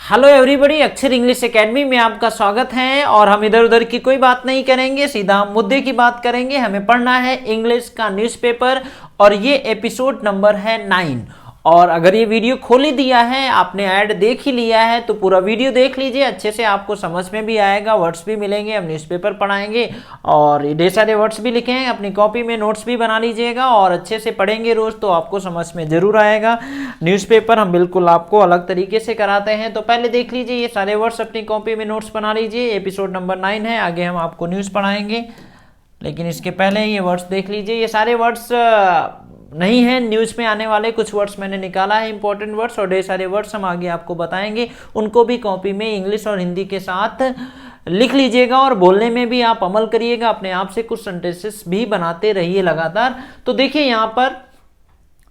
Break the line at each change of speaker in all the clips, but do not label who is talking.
Hello everybody, अक्षर English academy में आपका स्वागत है। और हम इधर उधर की कोई बात नहीं करेंगे, सीधा हम मुद्दे की बात करेंगे। हमें पढ़ना है इंग्लिश का न्यूज़पेपर और ये एपिसोड नंबर है 9। और अगर ये वीडियो खोल ही दिया है, आपने ऐड देख ही लिया है, तो पूरा वीडियो देख लीजिए, अच्छे से आपको समझ में भी आएगा, वर्ड्स भी मिलेंगे, हम न्यूज़पेपर पढ़ाएंगे और ढेर सारे वर्ड्स भी लिखे हैं। अपनी कॉपी में नोट्स भी बना लीजिएगा और अच्छे से पढ़ेंगे रोज, तो आपको समझ में जरूर आएगा। न्यूज़पेपर हम बिल्कुल आपको अलग तरीके से कराते हैं। तो पहले देख लीजिए ये सारे वर्ड्स, अपनी कॉपी में नोट्स बना लीजिए। एपिसोड नंबर 9 है, आगे हम आपको न्यूज़ पढ़ाएंगे, लेकिन इसके पहले ये वर्ड्स देख लीजिए। ये सारे वर्ड्स नहीं है न्यूज़ में आने वाले, कुछ वर्ड्स मैंने निकाला है इंपॉर्टेंट वर्ड्स, और ढेर सारे वर्ड्स हम आगे आपको बताएंगे। उनको भी कॉपी में इंग्लिश और हिंदी के साथ लिख लीजिएगा और बोलने में भी आप अमल करिएगा। अपने आप से कुछ सेंटेंसेस भी बनाते रहिए लगातार। तो देखिए यहाँ पर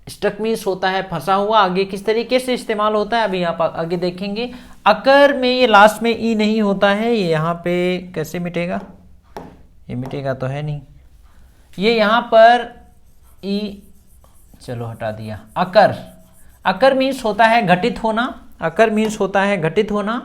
स्टक मीन्स होता है फंसा हुआ, आगे किस तरीके से इस्तेमाल होता है अभी आप आगे देखेंगे। अकर में ये लास्ट में ई नहीं होता है, ये यहाँ पे कैसे मिटेगा, ये मिटेगा तो है नहीं, ये यहाँ पर ई, चलो हटा दिया। अकर, अकर मीन्स होता है घटित होना, अकर मीन्स होता है घटित होना।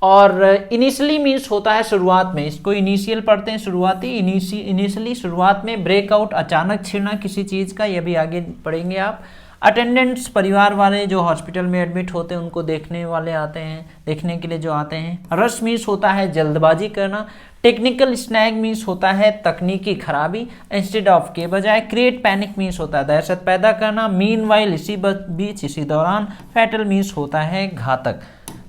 और इनिशियली मीन्स होता है शुरुआत में, इसको इनिशियल पढ़ते हैं, शुरुआती, इनिशियली शुरुआत में। ब्रेकआउट अचानक छिड़ना किसी चीज का, ये भी आगे पढ़ेंगे आप। अटेंडेंट्स परिवार वाले जो हॉस्पिटल में एडमिट होते हैं उनको देखने वाले आते हैं, देखने के लिए जो आते हैं। रश मीन्स होता है जल्दबाजी करना। टेक्निकल स्नैग मीन्स होता है तकनीकी खराबी, इंस्टेड ऑफ के बजाय। क्रिएट पैनिक मीन्स होता है दहशत पैदा करना। मीनवाइल इसी बीच, इसी दौरान। फैटल मीन्स होता है घातक।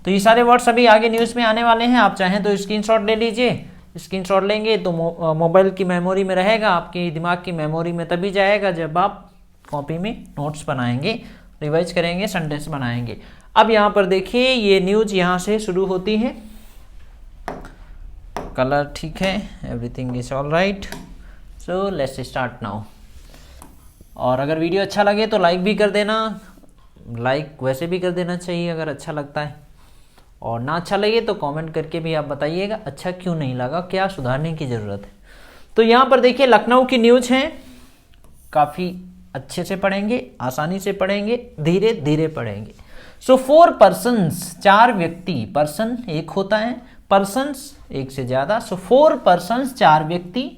तो ये सारे वर्ड्स अभी आगे न्यूज़ में आने वाले हैं, आप चाहें तो स्क्रीनशॉट ले लीजिए। स्क्रीनशॉट लेंगे तो मोबाइल की मेमोरी में रहेगा, आपकी दिमाग की मेमोरी में तभी जाएगा जब आप कॉपी में नोट्स बनाएंगे, रिवाइज करेंगे, सेंटेंस बनाएंगे। अब यहाँ पर देखिए ये न्यूज़ यहाँ से शुरू होती है। कलर ठीक है, everything is all right, so let's start now. और अगर वीडियो अच्छा लगे तो लाइक भी कर देना, लाइक वैसे भी कर देना चाहिए अगर अच्छा लगता है, और ना अच्छा लगे तो कमेंट करके भी आप बताइएगा अच्छा क्यों नहीं लगा, क्या सुधारने की ज़रूरत है। तो यहाँ पर देखिए लखनऊ की न्यूज़ है, काफ़ी अच्छे से पढ़ेंगे, आसानी से पढ़ेंगे, धीरे धीरे पढ़ेंगे। सो 4 पर्सन्स, 4 व्यक्ति, पर्सन एक होता है, पर्सन्स एक से ज़्यादा। सो 4 पर्सन्स, 4 व्यक्ति,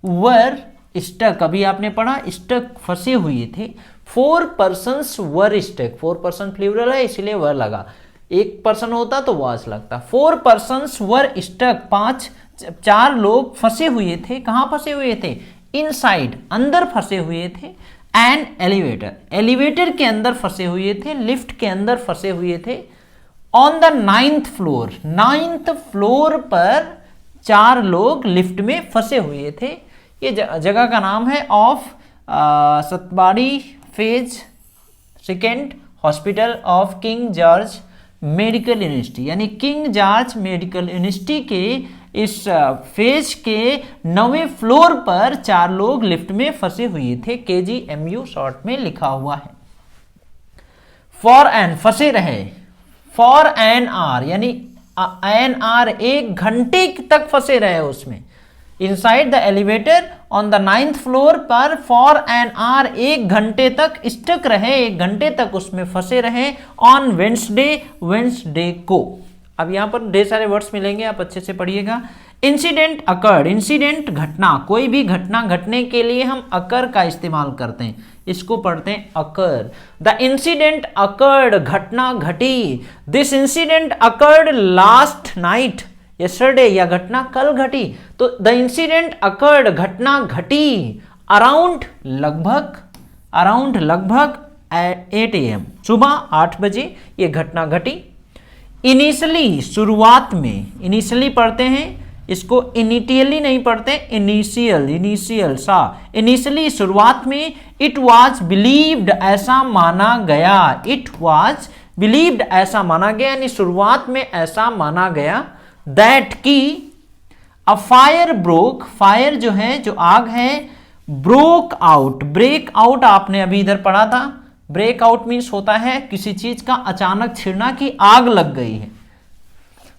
वर स्टक, अभी आपने पढ़ा स्टक फंसे हुए थे। 4 persons were stuck, 4 person plural है इसलिए वर लगा, एक पर्सन होता तो वाज लगता। 4 पर्सन्स वर स्टक, 4 लोग फंसे हुए थे। कहाँ फंसे हुए थे? इनसाइड, अंदर फंसे हुए थे। एन एलिवेटर, एलिवेटर के अंदर फंसे हुए थे, लिफ्ट के अंदर फंसे हुए थे। On the 9th floor, 9th floor पर 4 लोग लिफ्ट में फंसे हुए थे। ये जगह का नाम है of Satbari phase 2 hospital of King George Medical University, यानी किंग जॉर्ज मेडिकल यूनिवर्सिटी के इस फेज के 9वें फ्लोर पर 4 लोग लिफ्ट में फंसे हुए थे। KGMU शॉर्ट में लिखा हुआ है। फॉर एन, फंसे रहे, फॉर एन आर, यानी एन आर 1 घंटे तक फंसे रहे उसमें। Inside the elevator on the 9th floor पर फॉर एन आर 1 घंटे तक स्टक रहे, 1 घंटे तक उसमें फंसे रहे। ऑन वेंसडे, वेंसडे को। अब यहाँ पर ढेर सारे वर्ड्स मिलेंगे, आप अच्छे से पढ़िएगा। इंसिडेंट अकर्ड, इंसिडेंट घटना, कोई भी घटना घटने के लिए हम अकर का इस्तेमाल करते हैं, इसको पढ़ते हैं अकर। द इंसिडेंट अकर्ड, घटना घटी। This incident occurred last night, yesterday, या घटना कल घटी। तो द इंसिडेंट अकर्ड, घटना घटी। अराउंड, लगभग, अराउंड लगभग 8 AM, सुबह 8 बजे ये घटना घटी। इनिशियली, शुरुआत में, इनिशियली पढ़ते हैं, इसको इनिटियली नहीं पढ़ते, इनिशियल, इनिशियल सा, इनिशियली शुरुआत में। इट वाज बिलीव्ड, ऐसा माना गया, इट वाज बिलीव्ड ऐसा माना गया, यानी शुरुआत में ऐसा माना गया। दैट की अ फायर ब्रोक, फायर जो है, जो आग है, ब्रोक आउट, ब्रेक आउट आपने अभी इधर पढ़ा था। ब्रेक आउट मीन्स होता है किसी चीज का अचानक छिड़ना, की आग लग गई है।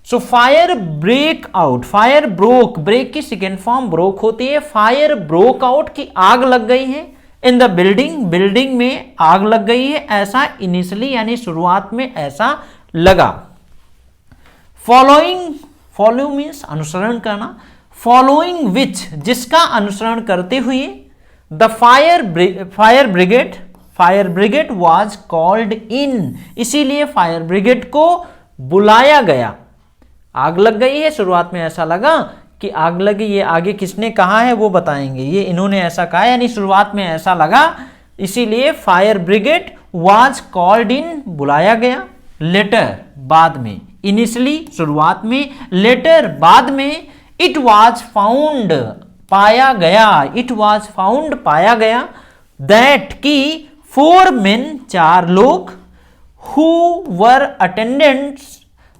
So fire break out, fire broke, break की सेकेंड फॉर्म ब्रोक होती है। फायर ब्रोक आउट की आग लग गई है इन द बिल्डिंग, बिल्डिंग में आग लग गई है, ऐसा इनिशियली यानी शुरुआत में ऐसा लगा। फॉलोइंग, फॉलो मीन्स अनुसरण करना, फॉलोइंग विच जिसका अनुसरण करते हुए the fire brigade was called in, इसीलिए फायर ब्रिगेड को बुलाया गया। आग लग गई है, शुरुआत में ऐसा लगा कि आग लगी, ये आगे किसने कहा है वो बताएंगे, ये इन्होंने ऐसा कहा यानी शुरुआत में ऐसा लगा, इसीलिए fire brigade was called in, बुलाया गया। लेटर बाद में, इनिशियली शुरुआत में, लेटर बाद में, इट वाज फाउंड पाया गया, इट वाज फाउंड पाया गया, दैट की 4 men 4 लोग, हु वर अटेंडेंट्स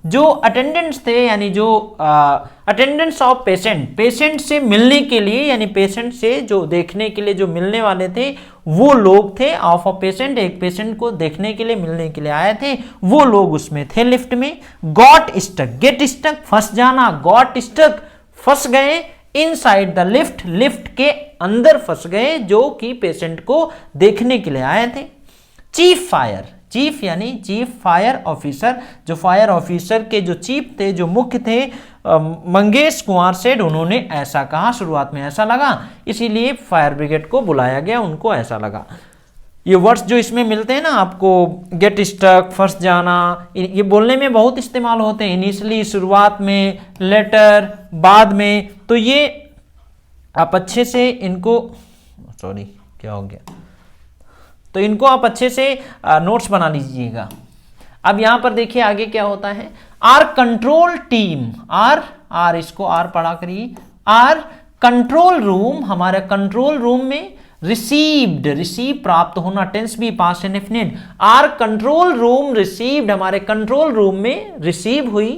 जो अटेंडेंट्स थे यानी जो अटेंडेंट्स ऑफ पेशेंट, पेशेंट से मिलने के लिए यानी पेशेंट से जो देखने के लिए जो मिलने वाले थे वो लोग थे, ऑफ अ पेशेंट एक पेशेंट को देखने के लिए मिलने के लिए आए थे, वो लोग उसमें थे लिफ्ट में। गॉट स्टक, गेट स्टक फंस जाना, गॉट स्टक फंस गए, इनसाइड द लिफ्ट, लिफ्ट के अंदर फंस गए जो कि पेशेंट को देखने के लिए आए थे। चीफ फायर, चीफ यानी चीफ फायर ऑफिसर, जो फायर ऑफिसर के जो चीफ थे, जो मुख्य थे, मंगेश कुमार सेठ, उन्होंने ऐसा कहा, शुरुआत में ऐसा लगा, इसीलिए फायर ब्रिगेड को बुलाया गया, उनको ऐसा लगा। ये वर्ड्स जो इसमें मिलते हैं ना आपको, गेट स्टक फंस जाना, ये बोलने में बहुत इस्तेमाल होते हैं, इनिशियली शुरुआत में, लेटर बाद में, तो ये आप अच्छे से इनको, सॉरी क्या हो गया, तो इनको आप अच्छे से नोट्स बना लीजिएगा। अब यहां पर देखिए आगे क्या होता है, आर कंट्रोल टीम, आर इसको आर पढ़ा करिए, आर कंट्रोल रूम, हमारे कंट्रोल रूम में रिसीव्ड, रिसीव प्राप्त होना, टेंस भी past indefinite, our control room received, हमारे कंट्रोल रूम में रिसीव हुई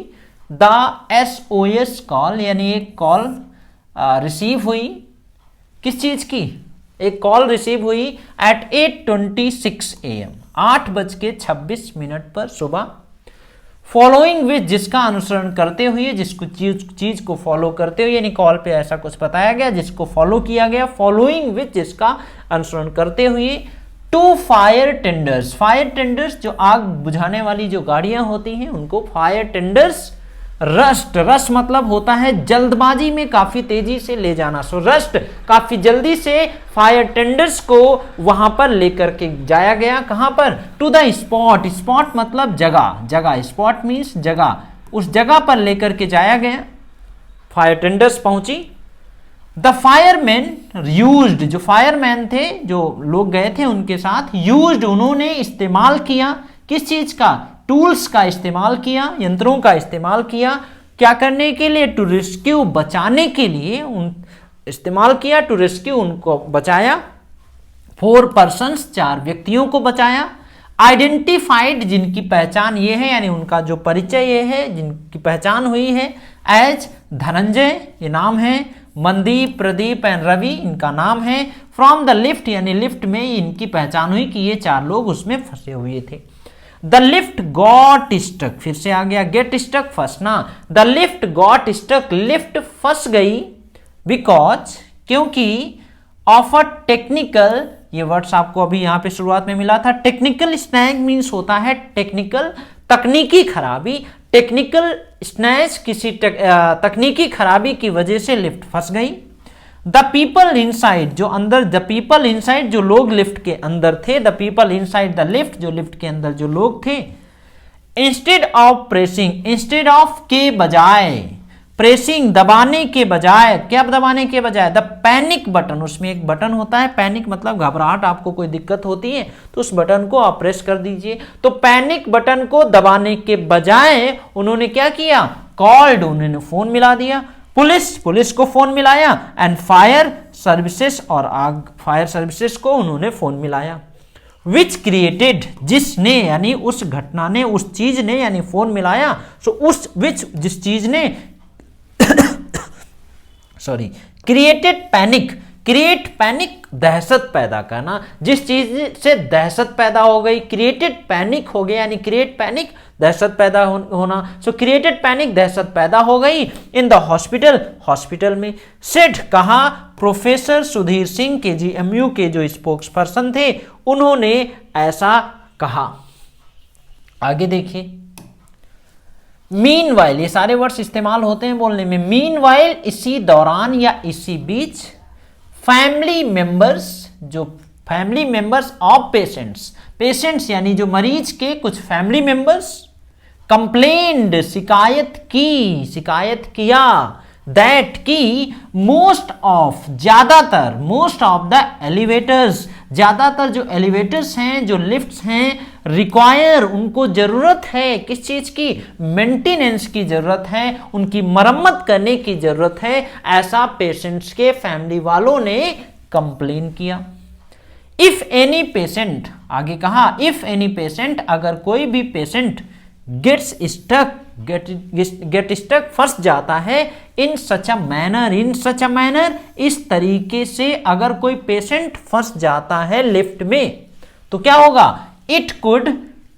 द SOS कॉल, यानी एक कॉल रिसीव हुई, किस चीज की, एक कॉल रिसीव हुई एट 8:26 AM, 8:26 पर सुबह। फॉलोइंग विच जिसका अनुसरण करते हुए, जिसको चीज को फॉलो करते हुए, यानी कॉल पे ऐसा कुछ बताया गया जिसको फॉलो किया गया, फॉलोइंग विच जिसका अनुसरण करते हुए, two fire tenders, fire tenders जो आग बुझाने वाली जो गाड़ियां होती हैं उनको फायर टेंडर्स, रस्ट, रश मतलब होता है जल्दबाजी में काफी तेजी से ले जाना, सो रस्ट काफी जल्दी से फायर टेंडर्स को वहां पर लेकर के जाया गया, कहां पर, टू द स्पॉट, स्पॉट मतलब जगह, जगह, स्पॉट मींस जगह, उस जगह पर लेकर के जाया गया, फायर टेंडर्स पहुंची। द फायरमैन यूज्ड, जो फायरमैन थे जो लोग गए थे उनके साथ, यूज्ड उन्होंने इस्तेमाल किया, किस चीज का, टूल्स का इस्तेमाल किया, यंत्रों का इस्तेमाल किया, क्या करने के लिए, टू रेस्क्यू बचाने के लिए उन इस्तेमाल किया, टू रेस्क्यू उनको बचाया। 4 persons 4 व्यक्तियों को बचाया। आइडेंटिफाइड जिनकी पहचान ये है यानी उनका जो परिचय ये है, जिनकी पहचान हुई है, एज धनंजय ये नाम है, मनदीप, प्रदीप एंड रवि इनका नाम है, फ्रॉम द लिफ्ट यानी लिफ्ट में इनकी पहचान हुई कि ये 4 लोग उसमें फंसे हुए थे। द लिफ्ट गॉट स्टक, फिर से आ गया गेट स्टक फंसना, the lift got stuck, lift फंस गई, बिकॉज क्योंकि ऑफ अ टेक्निकल, ये वर्ड्स आपको अभी यहां पे शुरुआत में मिला था, टेक्निकल स्नैग मीन्स होता है टेक्निकल, तकनीकी खराबी, टेक्निकल स्नैच किसी तकनीकी खराबी की वजह से लिफ्ट फंस गई। द पीपल इनसाइड जो अंदर, द पीपल इनसाइड जो लोग लिफ्ट के अंदर थे, the people inside the lift जो लिफ्ट के अंदर जो लोग थे, instead of pressing, instead of के बजाय, प्रेसिंग दबाने के बजाय, क्या दबाने के बजाय, द पैनिक बटन, उसमें एक बटन होता है, पैनिक मतलब घबराहट, आपको कोई दिक्कत होती है तो उस बटन को आप प्रेस कर दीजिए, तो पैनिक बटन को दबाने के बजाय उन्होंने क्या किया, कॉल्ड, उन्होंने फोन मिला दिया, पुलिस को फोन मिलाया, एंड फायर सर्विसेज और आग फायर सर्विसेज को उन्होंने फोन मिलाया। विच क्रिएटेड जिसने यानी उस घटना ने, उस चीज ने यानी फोन मिलाया, सो उस विच जिस चीज ने sorry created panic, create panic, दहशत पैदा करना, जिस चीज से दहशत पैदा हो गई, क्रिएटेड पैनिक हो गया, यानी क्रिएट पैनिक दहशत पैदा होना। सो क्रिएटेड पैनिक दहशत पैदा हो गई इन द हॉस्पिटल, हॉस्पिटल में। सेड कहा, प्रोफेसर सुधीर सिंह KGMU के जो स्पोक्स पर्सन थे उन्होंने ऐसा कहा। आगे देखिए, मीनवाइल, ये सारे वर्ड्स इस्तेमाल होते हैं बोलने में। मीनवाइल, इसी दौरान या इसी बीच, फैमिली मेंबर्स, जो family members of patients, patients यानी जो मरीज के कुछ फैमिली मेंबर्स, कंप्लेन्ड, शिकायत किया, दैट की मोस्ट ऑफ, ज्यादातर, मोस्ट ऑफ द एलिवेटर्स, ज्यादातर जो एलिवेटर्स हैं, जो लिफ्ट्स हैं, रिक्वायर, उनको जरूरत है किस चीज की, मेंटेनेंस की जरूरत है, उनकी मरम्मत करने की जरूरत है, ऐसा पेशेंट्स के फैमिली वालों ने कंप्लेन किया। इफ एनी पेशेंट, आगे कहा, इफ एनी पेशेंट, अगर कोई भी पेशेंट गेट स्टक, फंस जाता है, इन सच अ मैनर, इस तरीके से अगर कोई पेशेंट फंस जाता है लिफ्ट में, तो क्या होगा, इट कुड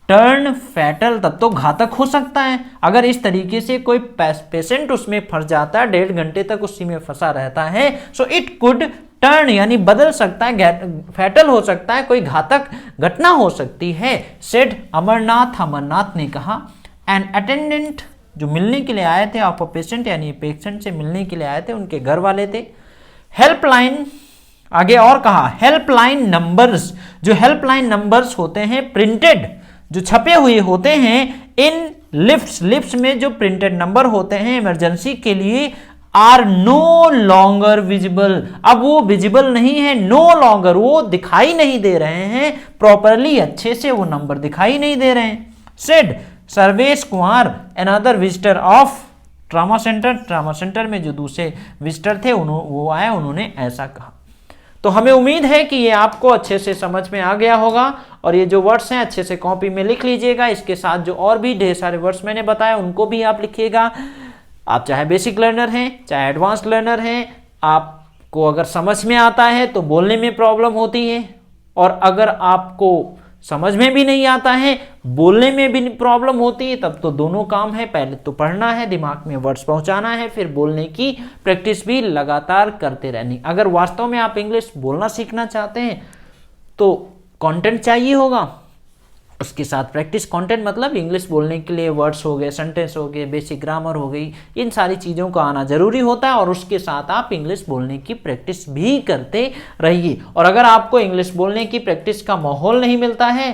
टर्न फैटल, तब तो घातक हो सकता है। अगर इस तरीके से कोई पेशेंट उसमें फंस जाता है, 1.5 घंटे तक उसी में फंसा रहता है, सो इट कुड टर्न यानी बदल सकता है, फैटल हो सकता है, कोई घातक घटना हो सकती है। सेड अमरनाथ ने कहा, एन अटेंडेंट, जो मिलने के लिए आए थे ऑफ अ पेशेंट, यानी पेशेंट से मिलने के लिए आए थे, उनके घर वाले थे। हेल्पलाइन, आगे और कहा, हेल्पलाइन नंबर्स, जो हेल्पलाइन नंबर्स होते हैं प्रिंटेड, जो छपे हुए होते हैं इन लिफ्ट्स में जो प्रिंटेड नंबर होते हैं इमरजेंसी के लिए, आर नो लॉन्गर विजिबल, अब वो विजिबल नहीं है, नो लॉन्गर, वो दिखाई नहीं दे रहे हैं प्रॉपरली, अच्छे से वो नंबर दिखाई नहीं दे रहे हैं। Said Sarvesh Kumar, another visitor of trauma centre में जो दूसरे विजिटर थे वो आए, उन्होंने ऐसा कहा। तो हमें उम्मीद है कि ये आपको अच्छे से समझ में आ गया होगा, और ये जो वर्ड्स हैं अच्छे से कॉपी में लिख लीजिएगा। इसके साथ जो और भी ढेर सारे वर्ड्स मैंने बताया उनको भी आप लिखिएगा। आप चाहे बेसिक लर्नर हैं, चाहे एडवांस लर्नर हैं, आपको अगर समझ में आता है तो बोलने में प्रॉब्लम होती है, और अगर आपको समझ में भी नहीं आता है, बोलने में भी प्रॉब्लम होती है, तब तो दोनों काम है। पहले तो पढ़ना है, दिमाग में वर्ड्स पहुंचाना है, फिर बोलने की प्रैक्टिस भी लगातार करते रहनी। अगर वास्तव में आप इंग्लिश बोलना सीखना चाहते हैं तो कंटेंट चाहिए होगा, उसके साथ प्रैक्टिस। कंटेंट मतलब इंग्लिश बोलने के लिए वर्ड्स हो गए, सेंटेंस हो गए, बेसिक ग्रामर हो गई, इन सारी चीज़ों का आना जरूरी होता है, और उसके साथ आप इंग्लिश बोलने की प्रैक्टिस भी करते रहिए। और अगर आपको इंग्लिश बोलने की प्रैक्टिस का माहौल नहीं मिलता है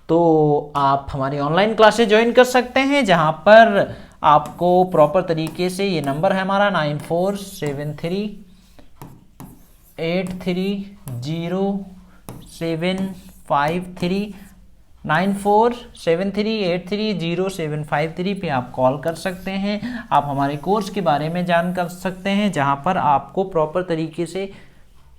तो आप हमारी ऑनलाइन क्लासेस ज्वाइन कर सकते हैं, जहां पर आपको प्रॉपर तरीके से, ये नंबर है हमारा 9473830753 9473830753 पे आप कॉल कर सकते हैं। आप हमारे कोर्स के बारे में जान कर सकते हैं, जहां पर आपको प्रॉपर तरीके से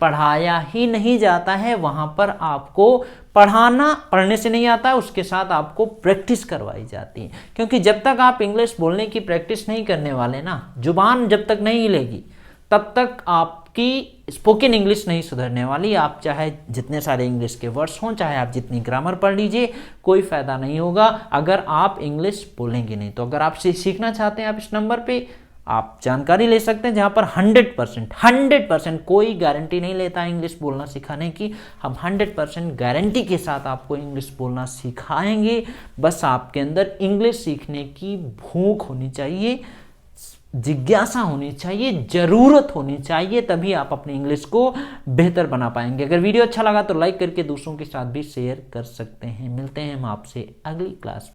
पढ़ाया ही नहीं जाता है, वहां पर आपको पढ़ने से नहीं आता है, उसके साथ आपको प्रैक्टिस करवाई जाती है। क्योंकि जब तक आप इंग्लिश बोलने की प्रैक्टिस नहीं करने वाले ना, जुबान जब तक नहीं हिलेगी तब तक आपकी स्पोकन इंग्लिश नहीं सुधरने वाली। आप चाहे जितने सारे इंग्लिश के वर्ड्स हों, चाहे आप जितनी ग्रामर पढ़ लीजिए, कोई फ़ायदा नहीं होगा अगर आप इंग्लिश बोलेंगे नहीं। तो अगर आप सीखना चाहते हैं, आप इस नंबर पे आप जानकारी ले सकते हैं, जहाँ पर 100% कोई गारंटी नहीं लेता इंग्लिश बोलना सिखाने की। हम 100% गारंटी के साथ आपको इंग्लिश बोलना सिखाएंगे। बस आपके अंदर इंग्लिश सीखने की भूख होनी चाहिए, जिज्ञासा होनी चाहिए, ज़रूरत होनी चाहिए, तभी आप अपने इंग्लिश को बेहतर बना पाएंगे। अगर वीडियो अच्छा लगा तो लाइक करके दूसरों के साथ भी शेयर कर सकते हैं। मिलते हैं हम आपसे अगली क्लास में।